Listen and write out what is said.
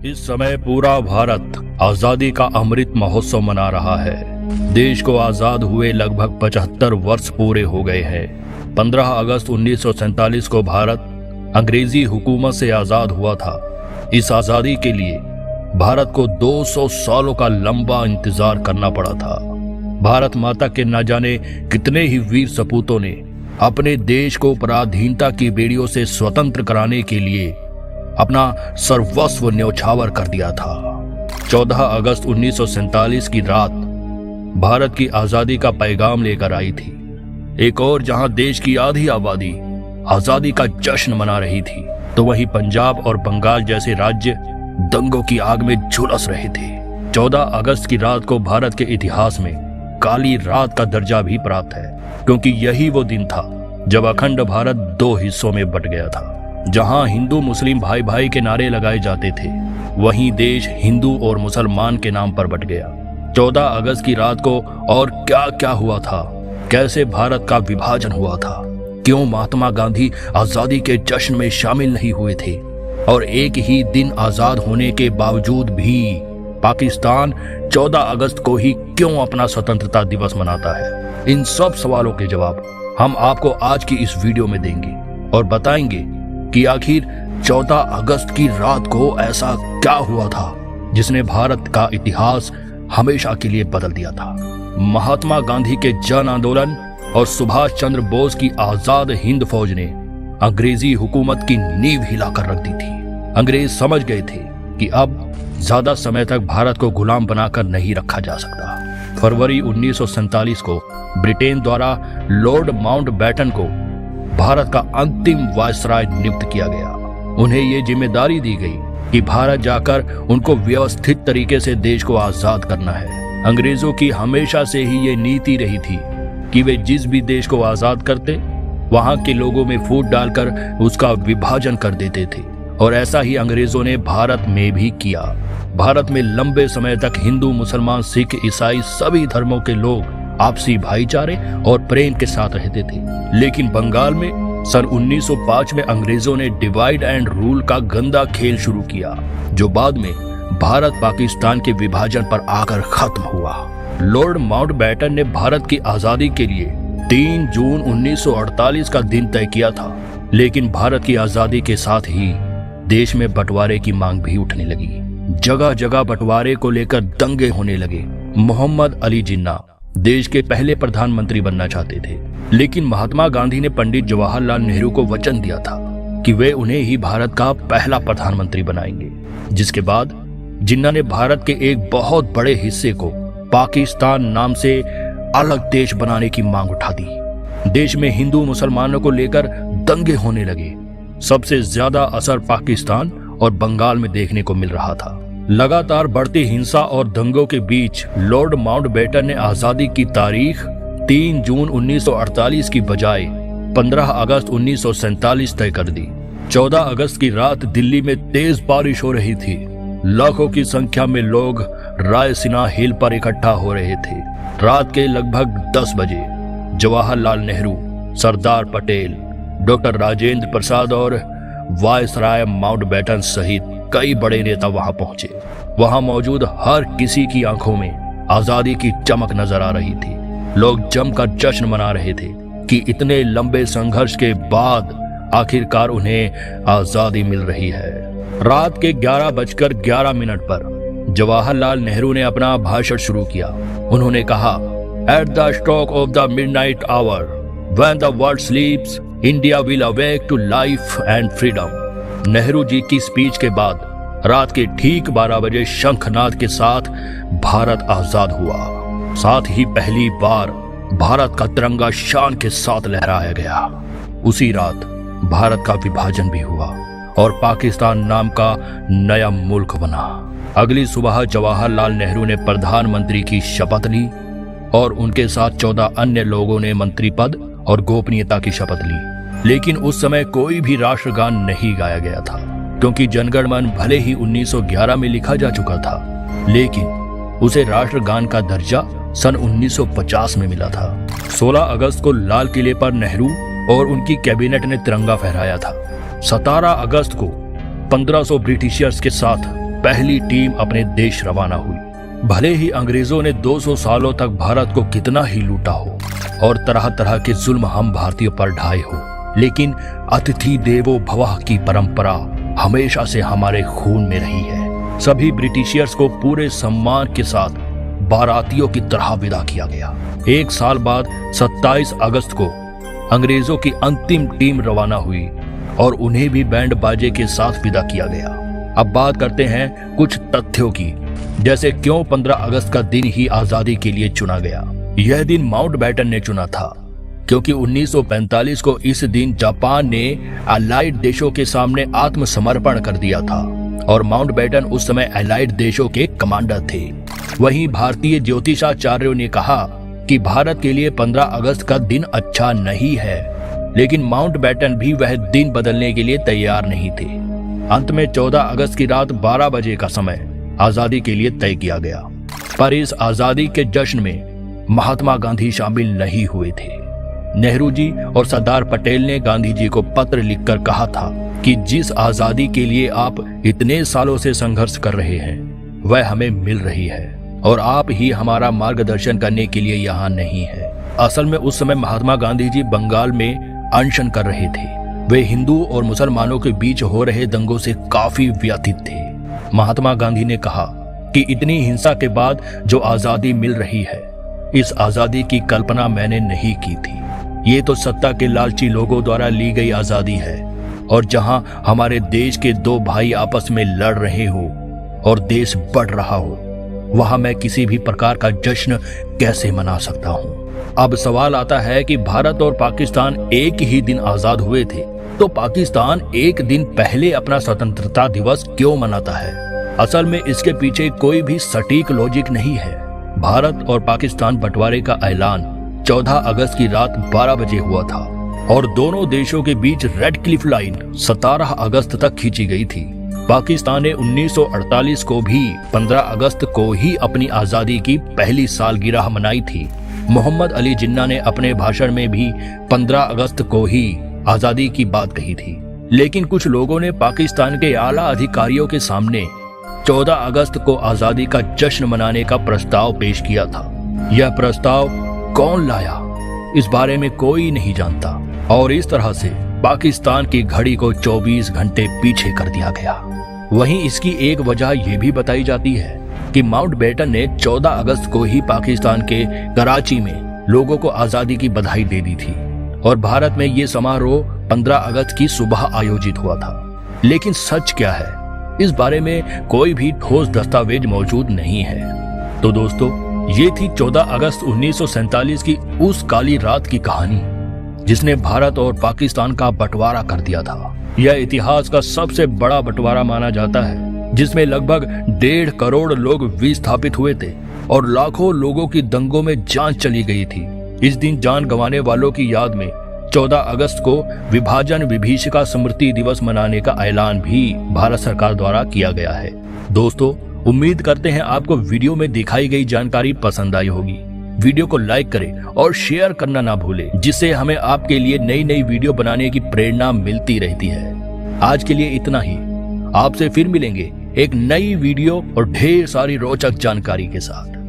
इस समय पूरा भारत आजादी का अमृत महोत्सव मना रहा है। देश को आजाद हुए लगभग 75 वर्ष पूरे हो गए हैं। 15 अगस्त 1947 को भारत अंग्रेजी हुकूमत से आजाद हुआ था। इस आजादी के लिए भारत को 200 सालों का लंबा इंतजार करना पड़ा था। भारत माता के न जाने कितने ही वीर सपूतों ने अपने देश को पराधीनता की बेड़ियों से स्वतंत्र कराने के लिए अपना सर्वस्व न्यौछावर कर दिया था। 14 अगस्त 1947 की रात भारत की आजादी का पैगाम लेकर आई थी। एक और जहां देश की आधी आबादी आजादी का जश्न मना रही थी, तो वहीं पंजाब और बंगाल जैसे राज्य दंगों की आग में झुलस रहे थे। 14 अगस्त की रात को भारत के इतिहास में काली रात का दर्जा भी प्राप्त है, क्योंकि यही वो दिन था जब अखंड भारत 2 हिस्सों में बट गया था। जहां हिंदू मुस्लिम भाई भाई के नारे लगाए जाते थे, वहीं देश हिंदू और मुसलमान के नाम पर बट गया। 14 अगस्त की रात को और क्या क्या हुआ था, कैसे भारत का विभाजन हुआ था, क्यों महात्मा गांधी आजादी के जश्न में शामिल नहीं हुए थे, और एक ही दिन आजाद होने के बावजूद भी पाकिस्तान 14 अगस्त को ही क्यों अपना स्वतंत्रता दिवस मनाता है, इन सब सवालों के जवाब हम आपको आज की इस वीडियो में देंगे और बताएंगे कि आखिर 14 अगस्त की रात को ऐसा क्या हुआ था जिसने भारत का इतिहास हमेशा के लिए बदल दिया था। महात्मा गांधी के जन आंदोलन और सुभाष चंद्र बोस की आजाद हिंद फौज ने अंग्रेजी हुकूमत की नींव हिलाकर रख दी थी। अंग्रेज समझ गए थे कि अब ज्यादा समय तक भारत को गुलाम बनाकर नहीं रखा जा सकता। फरवरी 1947 को ब्रिटेन द्वारा लॉर्ड माउंटबेटन को भारत का अंतिम वायसराय नियुक्त किया गया। उन्हें ये जिम्मेदारी दी गई कि भारत जाकर उनको व्यवस्थित तरीके से देश को आजाद करना है। अंग्रेजों की हमेशा से ही ये नीति रही थी कि वे जिस भी देश को आजाद करते, वहां के लोगों में फूट डालकर उसका विभाजन कर देते थे, और ऐसा ही अंग्रेजों ने भारत में भी किया। भारत में लंबे समय तक हिंदू, मुसलमान, सिख, ईसाई सभी धर्मों के लोग आपसी भाईचारे और प्रेम के साथ रहते थे। लेकिन बंगाल में सन 1905 में अंग्रेजों ने डिवाइड एंड रूल का गंदा खेल शुरू किया, जो बाद में भारत पाकिस्तान के विभाजन पर आकर खत्म हुआ। लॉर्ड माउंटबेटन ने भारत की आजादी के लिए 3 जून 1948 का दिन तय किया था, लेकिन भारत की आजादी के साथ ही देश में बंटवारे की मांग भी उठने लगी। जगह जगह बंटवारे को लेकर दंगे होने लगे। मोहम्मद अली जिन्ना देश के पहले प्रधानमंत्री बनना चाहते थे, लेकिन महात्मा गांधी ने पंडित जवाहरलाल नेहरू को वचन दिया था कि वे उन्हें ही भारत का पहला प्रधानमंत्री बनाएंगे। जिसके बाद जिन्ना ने भारत के एक बहुत बड़े हिस्से को पाकिस्तान नाम से अलग देश बनाने की मांग उठा दी। देश में हिंदू मुसलमानों को लेकर दंगे होने लगे। सबसे ज्यादा असर पाकिस्तान और बंगाल में देखने को मिल रहा था। लगातार बढ़ती हिंसा और दंगों के बीच लॉर्ड माउंटबेटन ने आजादी की तारीख 3 जून 1948 की बजाय 15 अगस्त 1947 तय कर दी। 14 अगस्त की रात दिल्ली में तेज बारिश हो रही थी। लाखों की संख्या में लोग रायसीना हिल पर इकट्ठा हो रहे थे। रात के लगभग 10 बजे जवाहरलाल नेहरू, सरदार पटेल, डॉक्टर राजेंद्र प्रसाद और वायसराय माउंटबेटन सहित कई बड़े नेता वहां पहुंचे। वहां मौजूद हर किसी की आंखों में आजादी की चमक नजर आ रही थी। लोग जमकर जश्न मना रहे थे कि इतने लंबे संघर्ष के बाद आखिरकार उन्हें आजादी मिल रही है। रात के 11:11 पर जवाहरलाल नेहरू ने अपना भाषण शुरू किया। उन्होंने कहा, at the stroke of the midnight hour, when the world sleeps, India will awake to life and freedom. Nehru ji की स्पीच के बाद रात के ठीक 12 बजे शंखनाद के साथ भारत आजाद हुआ। साथ ही पहली बार भारत का तिरंगा शान के साथ लहराया गया। उसी रात भारत का विभाजन भी हुआ और पाकिस्तान नाम का नया मुल्क बना। अगली सुबह जवाहरलाल नेहरू ने प्रधानमंत्री की शपथ ली और उनके साथ 14 अन्य लोगों ने मंत्री पद और गोपनीयता की शपथ ली। लेकिन उस समय कोई भी राष्ट्रगान नहीं गाया गया था, क्योंकि जनगण मन भले ही 1911 में लिखा जा चुका था, लेकिन उसे राष्ट्रगान का दर्जा सन 1950 में मिला था। 16 अगस्त को लाल किले पर नेहरू और उनकी कैबिनेट ने तिरंगा फहराया था। 17 अगस्त को 1500 ब्रिटिशर्स के साथ पहली टीम अपने देश रवाना हुई। भले ही अंग्रेजों ने 200 सालों तक भारत को कितना ही लूटा हो और तरह तरह के जुल्म हम भारतीयों पर ढाए हो, लेकिन अतिथि देवो भवः की परंपरा हमेशा से हमारे खून में रही है। सभी ब्रिटिशियर्स को पूरे सम्मान के साथ बारातियों की तरह विदा किया गया। एक साल बाद 27 अगस्त को अंग्रेजों की अंतिम टीम रवाना हुई और उन्हें भी बैंड बाजे के साथ विदा किया गया। अब बात करते हैं कुछ तथ्यों की, जैसे क्यों 15 अगस्त का दिन ही आजादी के लिए चुना गया। यह दिन माउंटबेटन ने चुना था क्योंकि 1945 को इस दिन जापान ने अलाइड देशों के सामने आत्मसमर्पण कर दिया था और माउंटबेटन उस समय अलाइड देशों के कमांडर थे। वहीं भारतीय ज्योतिषाचार्यों ने कहा कि भारत के लिए 15 अगस्त का दिन अच्छा नहीं है, लेकिन माउंटबेटन भी वह दिन बदलने के लिए तैयार नहीं थे। अंत में 14 अगस्त की रात 12 बजे का समय आजादी के लिए तय किया गया, पर इस आजादी के जश्न में महात्मा गांधी शामिल नहीं हुए थे। नेहरू जी और सरदार पटेल ने गांधी जी को पत्र लिखकर कहा था कि जिस आजादी के लिए आप इतने सालों से संघर्ष कर रहे हैं वह हमें मिल रही है और आप ही हमारा मार्गदर्शन करने के लिए यहाँ नहीं है। असल में उस समय महात्मा गांधी जी बंगाल में अनशन कर रहे थे। वे हिंदू और मुसलमानों के बीच हो रहे दंगों से काफी व्यथित थे। महात्मा गांधी ने कहा कि इतनी हिंसा के बाद जो आजादी मिल रही है, इस आजादी की कल्पना मैंने नहीं की थी। ये तो सत्ता के लालची लोगों द्वारा ली गई आजादी है, और जहां हमारे देश के दो भाई आपस में लड़ रहे हो और देश बढ़ रहा हो, वहां मैं किसी भी प्रकार का जश्न कैसे मना सकता हूं। अब सवाल आता है कि भारत और पाकिस्तान एक ही दिन आजाद हुए थे, तो पाकिस्तान एक दिन पहले अपना स्वतंत्रता दिवस क्यों मनाता है? असल में इसके पीछे कोई भी सटीक लॉजिक नहीं है। भारत और पाकिस्तान बंटवारे का ऐलान 14 अगस्त की रात 12 बजे हुआ था और दोनों देशों के बीच रेड क्लिफ लाइन 17 अगस्त तक खींची गई थी। पाकिस्तान ने 1948 को भी 15 अगस्त को ही अपनी आजादी की पहली सालगिरह मनाई थी। मोहम्मद अली जिन्ना ने अपने भाषण में भी 15 अगस्त को ही आजादी की बात कही थी, लेकिन कुछ लोगों ने पाकिस्तान के आला अधिकारियों के सामने 14 अगस्त को आजादी का जश्न मनाने का प्रस्ताव पेश किया था। यह प्रस्ताव कौन लाया, इस बारे में कोई नहीं जानता और इस तरह से पाकिस्तान की घड़ी को 24 घंटे पीछे कर दिया गया। वहीं इसकी एक वजह यह भी बताई जाती है कि माउंटबेटन ने 14 अगस्त को ही पाकिस्तान के कराची में लोगों को आजादी की बधाई दे दी थी और भारत में ये समारोह 15 अगस्त की सुबह आयोजित हुआ था। लेकिन सच क्या है, इस बारे में कोई भी ठोस दस्तावेज मौजूद नहीं है। तो दोस्तों, ये थी 14 अगस्त 1947 की उस काली रात की कहानी जिसने भारत और पाकिस्तान का बंटवारा कर दिया था। यह इतिहास का सबसे बड़ा बंटवारा माना जाता है, जिसमें लगभग 1.5 करोड़ लोग विस्थापित हुए थे और लाखों लोगों की दंगों में जान चली गई थी। इस दिन जान गंवाने वालों की याद में 14 अगस्त को विभाजन विभीषिका स्मृति दिवस मनाने का ऐलान भी भारत सरकार द्वारा किया गया है। दोस्तों, उम्मीद करते हैं आपको वीडियो में दिखाई गई जानकारी पसंद आई होगी। वीडियो को लाइक करें और शेयर करना ना भूलें, जिससे हमें आपके लिए नई नई वीडियो बनाने की प्रेरणा मिलती रहती है। आज के लिए इतना ही। आपसे फिर मिलेंगे एक नई वीडियो और ढेर सारी रोचक जानकारी के साथ।